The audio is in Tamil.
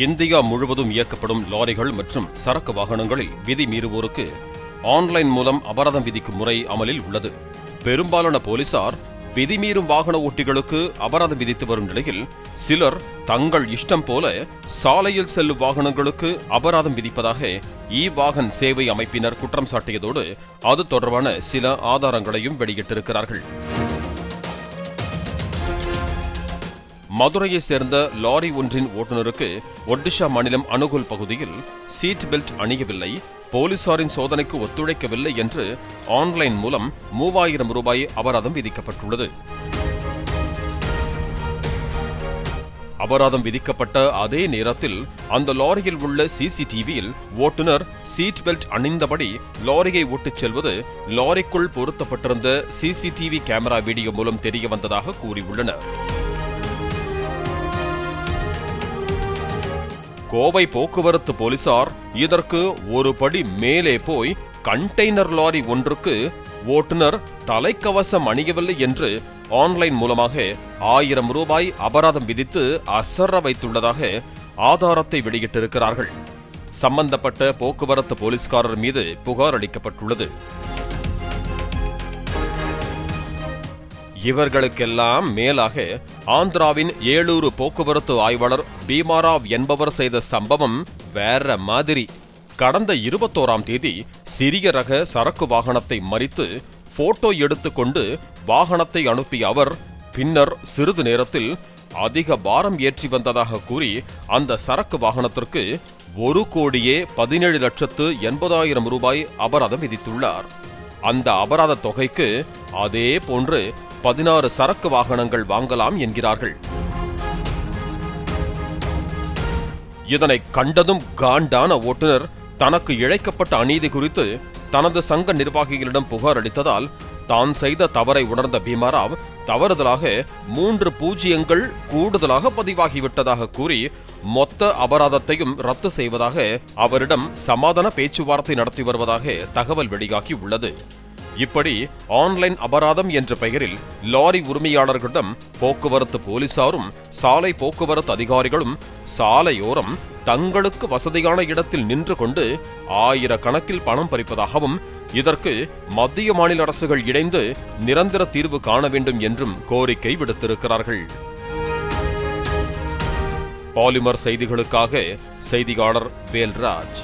இந்தியா முழுவதும் இயக்கப்படும் லாரிகள் மற்றும் சரக்கு வாகனங்களில் விதி மீறுவோருக்கு ஆன்லைன் மூலம் அபராதம் விதிக்கும் முறை அமலில் உள்ளது. பெரும்பாலான போலீசார் விதிமீறும் வாகன ஓட்டிகளுக்கு அபராதம் விதித்து வரும் நிலையில் சிலர் தங்கள் இஷ்டம் போல சாலையில் செல்லும் வாகனங்களுக்கு அபராதம் விதிப்பதாக இ-வாகன் சேவை அமைப்பினர் குற்றம் சாட்டியதோடு அது தொடர்பான சில ஆதாரங்களையும் வெளியிட்டிருக்கிறார்கள். மதுரையை சேர்ந்த லாரி ஒன்றின் ஓட்டுநருக்கு ஒடிஷா மாநிலம் அனுகுல் பகுதியில் சீட் பெல்ட் அணியவில்லை, போலீசாரின் சோதனைக்கு ஒத்துழைக்கவில்லை என்று ஆன்லைன் மூலம் 3000 ரூபாய் அபராதம் விதிக்கப்பட்டுள்ளது. அபராதம் விதிக்கப்பட்ட அதே நேரத்தில் அந்த லாரியில் உள்ள சிசிடிவியில் ஓட்டுநர் சீட் பெல்ட் அணிந்தபடி லாரியை ஓட்டிச் செல்வது லாரிக்குள் பொருத்தப்பட்டிருந்த சிசிடிவி கேமரா வீடியோ மூலம் தெரிய வந்ததாக கூறியுள்ளனர். கோவை போக்குவரத்து போலீசார் இதற்கு ஒரு படி மேலே போய் கண்டெய்னர் லாரி ஒன்றுக்கு ஓட்டுநர் தலைக்கவசம் அணியவில்லை என்று ஆன்லைன் மூலமாக 1000 ரூபாய் அபராதம் விதித்து அசர வைத்துள்ளதாக ஆதாரத்தை வெளியிட்டிருக்கிறார்கள். சம்பந்தப்பட்ட போக்குவரத்து போலீஸ்காரர் மீது புகார் அளிக்கப்பட்டுள்ளது. இவர்களுக்கெல்லாம் மேலாக ஆந்திராவின் ஏலூர் போக்குவரத்து ஆய்வாளர் பீமாராவ் என்பவர் செய்த சம்பவம் வேற மாதிரி. கடந்த 21ஆம் தேதி சிறிய ரக சரக்கு வாகனத்தை மறித்து போட்டோ எடுத்துக்கொண்டு வாகனத்தை அனுப்பிய அவர் பின்னர் சிறிது நேரத்தில் அதிக பாரம் ஏற்றி வந்ததாக கூறி அந்த சரக்கு வாகனத்திற்கு 1,17,80,000 ரூபாய் அபராதம் விதித்துள்ளார். அந்த அபராத தொகைக்கு அதே போன்று 16 சரக்கு வாகனங்கள் வாங்கலாம் என்கிறார்கள். இதனை கண்டதும் காண்டான ஓட்டுநர் தனக்கு இழைக்கப்பட்ட அநீதி குறித்து தனது சங்க நிர்வாகிகளிடம் புகார் அளித்ததால் தான் செய்த தவறை உணர்ந்த பீமாராவ் தவறுதலாக 3 பூஜ்ஜியங்கள் கூடுதலாக பதிவாகிவிட்டதாக கூறி மொத்த அபராதத்தையும் ரத்து செய்வதாக அவரிடம் சமாதான பேச்சுவார்த்தை நடத்தி வருவதாக தகவல் வெளியாகி உள்ளது. இப்படி ஆன்லைன் அபராதம் என்ற பெயரில் லாரி உரிமையாளர்களிடம் போக்குவரத்து போலீசாரும் சாலை போக்குவரத்து அதிகாரிகளும் சாலையோரம் தங்களுக்கு வசதியான இடத்தில் நின்று கொண்டு ஆயிரக்கணக்கில் பணம் பறிப்பதாகவும் இதற்கு மத்திய மாநில அரசுகள் இணைந்து நிரந்தர தீர்வு காண வேண்டும் என்றும் கோரிக்கை விடுத்திருக்கிறார்கள். பாலிமர் செய்திகளுக்காக செய்தியாளர் வேல்ராஜ்.